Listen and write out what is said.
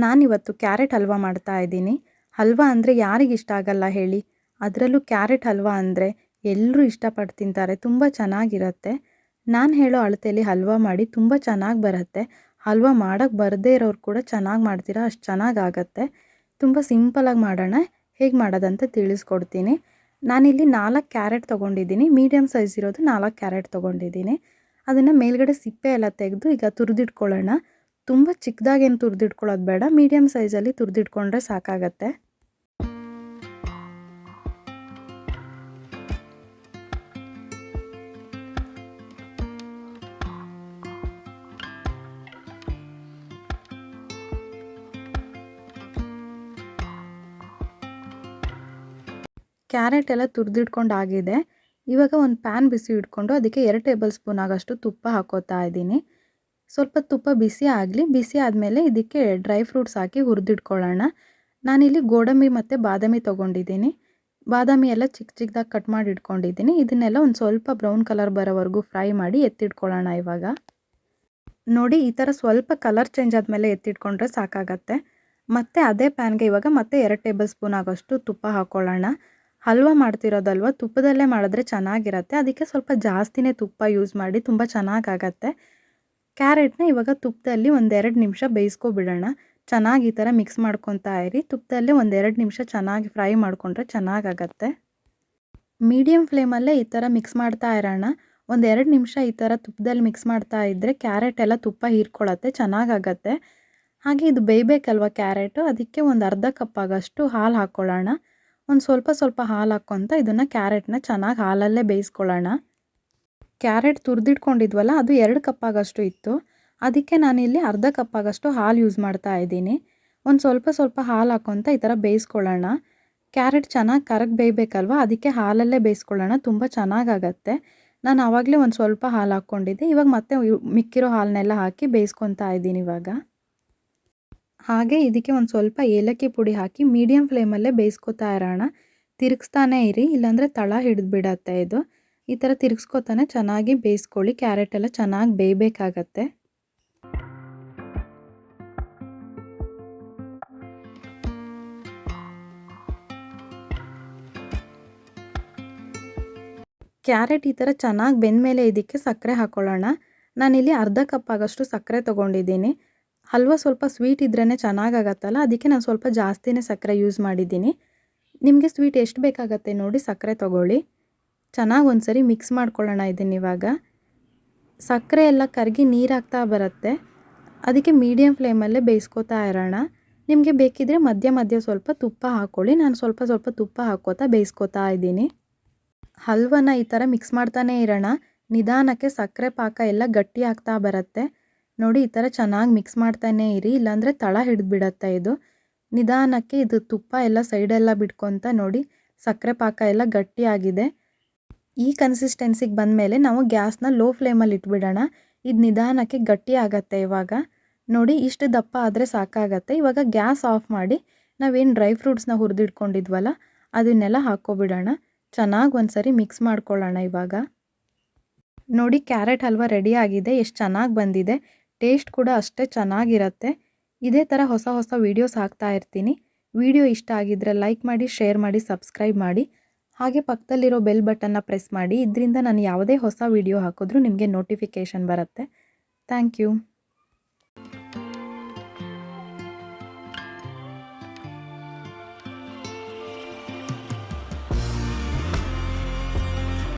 ನಾನಿವತ್ತು ಕ್ಯಾರೆಟ್ ಹಲ್ವಾ ಮಾಡ್ತಾ ಇದ್ದೀನಿ. ಹಲ್ವಾ ಅಂದರೆ ಯಾರಿಗೆ ಇಷ್ಟ ಆಗಲ್ಲ ಹೇಳಿ? ಅದರಲ್ಲೂ ಕ್ಯಾರೆಟ್ ಹಲ್ವಾ ಅಂದರೆ ಎಲ್ಲರೂ ಇಷ್ಟಪಟ್ಟು ತಿಂತಾರೆ. ತುಂಬ ಚೆನ್ನಾಗಿರುತ್ತೆ. ನಾನು ಹೇಳೋ ಅಳತೆಯಲ್ಲಿ ಹಲ್ವಾ ಮಾಡಿ ತುಂಬ ಚೆನ್ನಾಗಿ ಬರುತ್ತೆ. ಹಲ್ವಾ ಮಾಡೋಕ್ಕೆ ಬರದೇ ಇರೋರು ಕೂಡ ಚೆನ್ನಾಗಿ ಮಾಡ್ತೀರಾ, ಅಷ್ಟು ಚೆನ್ನಾಗಾಗತ್ತೆ. ತುಂಬ ಸಿಂಪಲಾಗಿ ಮಾಡೋಣ. ಹೇಗೆ ಮಾಡೋದಂತ ತಿಳಿಸ್ಕೊಡ್ತೀನಿ. ನಾನಿಲ್ಲಿ 4 ಕ್ಯಾರೆಟ್ ತೊಗೊಂಡಿದ್ದೀನಿ. ಮೀಡಿಯಮ್ ಸೈಜ್ ಇರೋದು 4 ಕ್ಯಾರೆಟ್ ತೊಗೊಂಡಿದ್ದೀನಿ. ಅದನ್ನು ಮೇಲ್ಗಡೆ ಸಿಪ್ಪೆ ಎಲ್ಲ ತೆಗೆದು ಈಗ ತುರಿದಿಟ್ಕೊಳ್ಳೋಣ. ತುಂಬ ಚಿಕ್ಕದಾಗೇನು ತುರಿದಿಟ್ಕೊಳ್ಳೋದು ಬೇಡ, ಮೀಡಿಯಮ್ ಸೈಜಲ್ಲಿ ತುರಿದಿಟ್ಕೊಂಡ್ರೆ ಸಾಕಾಗತ್ತೆ. ಕ್ಯಾರೆಟ್ ಎಲ್ಲ ತುರಿದಿಟ್ಕೊಂಡಾಗಿದೆ. ಇವಾಗ ಒಂದು ಪ್ಯಾನ್ ಬಿಸಿ ಇಟ್ಕೊಂಡು ಅದಕ್ಕೆ 2 ಟೇಬಲ್ ಸ್ಪೂನ್ ಆಗೋಷ್ಟು ತುಪ್ಪ ಹಾಕೋತಾ ಇದ್ದೀನಿ. ಸ್ವಲ್ಪ ತುಪ್ಪ ಬಿಸಿ ಆಗಲಿ. ಬಿಸಿ ಆದಮೇಲೆ ಇದಕ್ಕೆ ಡ್ರೈ ಫ್ರೂಟ್ಸ್ ಹಾಕಿ ಹುರಿದಿಟ್ಕೊಳ್ಳೋಣ. ನಾನಿಲ್ಲಿ ಗೋಡಂಬಿ ಮತ್ತು ಬಾದಾಮಿ ತೊಗೊಂಡಿದ್ದೀನಿ. ಬಾದಾಮಿ ಎಲ್ಲ ಚಿಕ್ಕ ಚಿಕ್ಕದಾಗಿ ಕಟ್ ಮಾಡಿ ಇಟ್ಕೊಂಡಿದ್ದೀನಿ. ಇದನ್ನೆಲ್ಲ ಒಂದು ಸ್ವಲ್ಪ ಬ್ರೌನ್ ಕಲರ್ ಬರೋವರೆಗೂ ಫ್ರೈ ಮಾಡಿ ಎತ್ತಿಟ್ಕೊಳ್ಳೋಣ ಇವಾಗ. ನೋಡಿ, ಈ ಥರ ಸ್ವಲ್ಪ ಕಲರ್ ಚೇಂಜ್ ಆದಮೇಲೆ ಎತ್ತಿಟ್ಕೊಂಡ್ರೆ ಸಾಕಾಗತ್ತೆ. ಮತ್ತು ಅದೇ ಪ್ಯಾನ್ಗೆ ಇವಾಗ ಮತ್ತೆ 2 ಟೇಬಲ್ ಸ್ಪೂನ್ ಆಗೋಷ್ಟು ತುಪ್ಪ ಹಾಕ್ಕೊಳ್ಳೋಣ. ಹಲ್ವಾ ಮಾಡ್ತಿರೋದಲ್ವ, ತುಪ್ಪದಲ್ಲೇ ಮಾಡಿದ್ರೆ ಚೆನ್ನಾಗಿರುತ್ತೆ. ಅದಕ್ಕೆ ಸ್ವಲ್ಪ ಜಾಸ್ತಿನೇ ತುಪ್ಪ ಯೂಸ್ ಮಾಡಿ, ತುಂಬ ಚೆನ್ನಾಗಾಗತ್ತೆ. ಕ್ಯಾರೆಟ್ನ ಇವಾಗ ತುಪ್ಪದಲ್ಲಿ 1-2 ನಿಮಿಷ ಬೇಯಿಸ್ಕೊಬಿಡೋಣ. ಚೆನ್ನಾಗಿ ಈ ಥರ ಮಿಕ್ಸ್ ಮಾಡ್ಕೊತಾ ಇರಿ. ತುಪ್ಪದಲ್ಲೇ 1-2 ನಿಮಿಷ ಚೆನ್ನಾಗಿ ಫ್ರೈ ಮಾಡಿಕೊಂಡ್ರೆ ಚೆನ್ನಾಗಾಗತ್ತೆ. ಮೀಡಿಯಮ್ ಫ್ಲೇಮಲ್ಲೇ ಈ ಥರ ಮಿಕ್ಸ್ ಮಾಡ್ತಾ ಇರೋಣ. 1-2 ನಿಮಿಷ ಈ ಥರ ತುಪ್ಪದಲ್ಲಿ ಮಿಕ್ಸ್ ಮಾಡ್ತಾ ಇದ್ದರೆ ಕ್ಯಾರೆಟ್ ಎಲ್ಲ ತುಪ್ಪ ಹೀರ್ಕೊಳ್ಳುತ್ತೆ, ಚೆನ್ನಾಗಾಗತ್ತೆ. ಹಾಗೆ ಇದು ಬೇಯಬೇಕಲ್ವ ಕ್ಯಾರೆಟು, ಅದಕ್ಕೆ ಒಂದು ಅರ್ಧ ಕಪ್ ಆಗೋಷ್ಟು ಹಾಲು ಹಾಕ್ಕೊಳ್ಳೋಣ. ಒಂದು ಸ್ವಲ್ಪ ಹಾಲು ಹಾಕ್ಕೊತ ಇದನ್ನು ಕ್ಯಾರೆಟ್ನ ಚೆನ್ನಾಗಿ ಹಾಲಲ್ಲೇ ಬೇಯಿಸ್ಕೊಳ್ಳೋಣ. ಕ್ಯಾರೆಟ್ ತುರಿದಿಟ್ಕೊಂಡಿದ್ವಲ್ಲ, ಅದು 2 ಕಪ್ ಆಗೋಷ್ಟು ಇತ್ತು. ಅದಕ್ಕೆ ನಾನಿಲ್ಲಿ ಅರ್ಧ ಕಪ್ ಆಗೋಷ್ಟು ಹಾಲು ಯೂಸ್ ಮಾಡ್ತಾ ಇದ್ದೀನಿ. ಒಂದು ಸ್ವಲ್ಪ ಹಾಲು ಹಾಕ್ಕೊತ ಈ ಥರ ಬೇಯಿಸ್ಕೊಳ್ಳೋಣ. ಕ್ಯಾರೆಟ್ ಚೆನ್ನಾಗಿ ಕರಗಿ ಬೇಯಬೇಕಲ್ವ, ಅದಕ್ಕೆ ಹಾಲಲ್ಲೇ ಬೇಯಿಸ್ಕೊಳ್ಳೋಣ, ತುಂಬ ಚೆನ್ನಾಗಾಗತ್ತೆ. ನಾನು ಆವಾಗಲೇ ಒಂದು ಸ್ವಲ್ಪ ಹಾಲು ಹಾಕ್ಕೊಂಡಿದ್ದೆ. ಇವಾಗ ಮತ್ತೆ ಮಿಕ್ಕಿರೋ ಹಾಲನ್ನೆಲ್ಲ ಹಾಕಿ ಬೇಯಿಸ್ಕೊತಾ ಇದ್ದೀನಿ ಇವಾಗ. ಹಾಗೆ ಇದಕ್ಕೆ ಒಂದು ಸ್ವಲ್ಪ ಏಲಕ್ಕಿ ಪುಡಿ ಹಾಕಿ ಮೀಡಿಯಮ್ ಫ್ಲೇಮಲ್ಲೇ ಬೇಯಿಸ್ಕೊತಾ ಇರೋಣ. ತಿರುಗಿಸ್ತಾನೇ ಇರಿ, ಇಲ್ಲಾಂದರೆ ತಳ ಹಿಡಿದ್ಬಿಡತ್ತೆ ಇದು. ಈ ಥರ ತಿರುಗಿಸ್ಕೊತಾನೆ ಚೆನ್ನಾಗಿ ಬೇಯಿಸ್ಕೊಳ್ಳಿ. ಕ್ಯಾರೆಟ್ ಎಲ್ಲ ಚೆನ್ನಾಗಿ ಬೇಯಬೇಕಾಗತ್ತೆ. ಕ್ಯಾರೆಟ್ ಈ ಥರ ಚೆನ್ನಾಗಿ ಬೆಂದಮೇಲೆ ಇದಕ್ಕೆ ಸಕ್ಕರೆ ಹಾಕ್ಕೊಳ್ಳೋಣ. ನಾನಿಲ್ಲಿ ಅರ್ಧ ಕಪ್ ಆಗೋಷ್ಟು ಸಕ್ಕರೆ ತೊಗೊಂಡಿದ್ದೀನಿ. ಹಲ್ವಾ ಸ್ವಲ್ಪ ಸ್ವೀಟ್ ಇದ್ರೇ ಚೆನ್ನಾಗಾಗತ್ತಲ್ಲ, ಅದಕ್ಕೆ ನಾನು ಸ್ವಲ್ಪ ಜಾಸ್ತಿನೇ ಸಕ್ಕರೆ ಯೂಸ್ ಮಾಡಿದ್ದೀನಿ. ನಿಮಗೆ ಸ್ವೀಟ್ ಎಷ್ಟು ಬೇಕಾಗತ್ತೆ ನೋಡಿ ಸಕ್ಕರೆ ತೊಗೊಳ್ಳಿ. ಚೆನ್ನಾಗಿ ಒಂದ್ಸರಿ ಮಿಕ್ಸ್ ಮಾಡ್ಕೊಳ್ಳೋಣ ಇದನ್ನಿವಾಗ. ಸಕ್ಕರೆ ಎಲ್ಲ ಕರಗಿ ನೀರಾಗ್ತಾ ಬರುತ್ತೆ, ಅದಕ್ಕೆ ಮೀಡಿಯಮ್ ಫ್ಲೇಮಲ್ಲೇ ಬೇಯಿಸ್ಕೊತಾ ಇರೋಣ. ನಿಮಗೆ ಬೇಕಿದ್ದರೆ ಮಧ್ಯ ಸ್ವಲ್ಪ ತುಪ್ಪ ಹಾಕ್ಕೊಳ್ಳಿ. ನಾನು ಸ್ವಲ್ಪ ತುಪ್ಪ ಹಾಕ್ಕೋತಾ ಬೇಯಿಸ್ಕೊತಾ ಇದ್ದೀನಿ. ಹಲ್ವನ ಈ ಥರ ಮಿಕ್ಸ್ ಮಾಡ್ತಾನೇ ಇರೋಣ. ನಿಧಾನಕ್ಕೆ ಸಕ್ಕರೆ ಪಾಕ ಎಲ್ಲ ಗಟ್ಟಿ ಆಗ್ತಾ ಬರುತ್ತೆ. ನೋಡಿ, ಈ ಥರ ಚೆನ್ನಾಗಿ ಮಿಕ್ಸ್ ಮಾಡ್ತಾನೇ ಇರಿ, ಇಲ್ಲಾಂದರೆ ತಳ ಹಿಡಿದ್ಬಿಡತ್ತೆ ಇದು. ನಿಧಾನಕ್ಕೆ ಇದು ತುಪ್ಪ ಎಲ್ಲ ಸೈಡೆಲ್ಲ ಬಿಟ್ಕೊತ ನೋಡಿ, ಸಕ್ಕರೆ ಪಾಕ ಎಲ್ಲ ಗಟ್ಟಿಯಾಗಿದೆ. ಈ ಕನ್ಸಿಸ್ಟೆನ್ಸಿಗೆ ಬಂದಮೇಲೆ ನಾವು ಗ್ಯಾಸ್ನ ಲೋ ಫ್ಲೇಮಲ್ಲಿ ಇಟ್ಬಿಡೋಣ. ಇದು ನಿಧಾನಕ್ಕೆ ಗಟ್ಟಿ ಆಗತ್ತೆ ಇವಾಗ. ನೋಡಿ, ಇಷ್ಟು ದಪ್ಪ ಆದರೆ ಸಾಕಾಗತ್ತೆ. ಇವಾಗ ಗ್ಯಾಸ್ ಆಫ್ ಮಾಡಿ ನಾವೇನು ಡ್ರೈ ಫ್ರೂಟ್ಸ್ನ ಹುರಿದಿಟ್ಕೊಂಡಿದ್ವಲ್ಲ ಅದನ್ನೆಲ್ಲ ಹಾಕ್ಕೊಬಿಡೋಣ. ಚೆನ್ನಾಗಿ ಒಂದ್ಸರಿ ಮಿಕ್ಸ್ ಮಾಡ್ಕೊಳ್ಳೋಣ ಇವಾಗ. ನೋಡಿ, ಕ್ಯಾರೆಟ್ ಹಲ್ವಾ ರೆಡಿ ಆಗಿದೆ. ಎಷ್ಟು ಚೆನ್ನಾಗಿ ಬಂದಿದೆ. ಟೇಸ್ಟ್ ಕೂಡ ಅಷ್ಟೇ ಚೆನ್ನಾಗಿರುತ್ತೆ. ಇದೇ ಥರ ಹೊಸ ವೀಡಿಯೋಸ್ ಹಾಕ್ತಾ ಇರ್ತೀನಿ. ವಿಡಿಯೋ ಇಷ್ಟ ಆಗಿದ್ದರೆ ಲೈಕ್ ಮಾಡಿ, ಶೇರ್ ಮಾಡಿ, ಸಬ್ಸ್ಕ್ರೈಬ್ ಮಾಡಿ. ಹಾಗೆ ಪಕ್ಕದಲ್ಲಿರೋ ಬೆಲ್ ಬಟನ್ನ ಪ್ರೆಸ್ ಮಾಡಿ. ಇದರಿಂದ ನಾನು ಯಾವುದೇ ಹೊಸ ವಿಡಿಯೋ ಹಾಕಿದ್ರೂ ನಿಮಗೆ ನೋಟಿಫಿಕೇಷನ್ ಬರುತ್ತೆ. Thank you.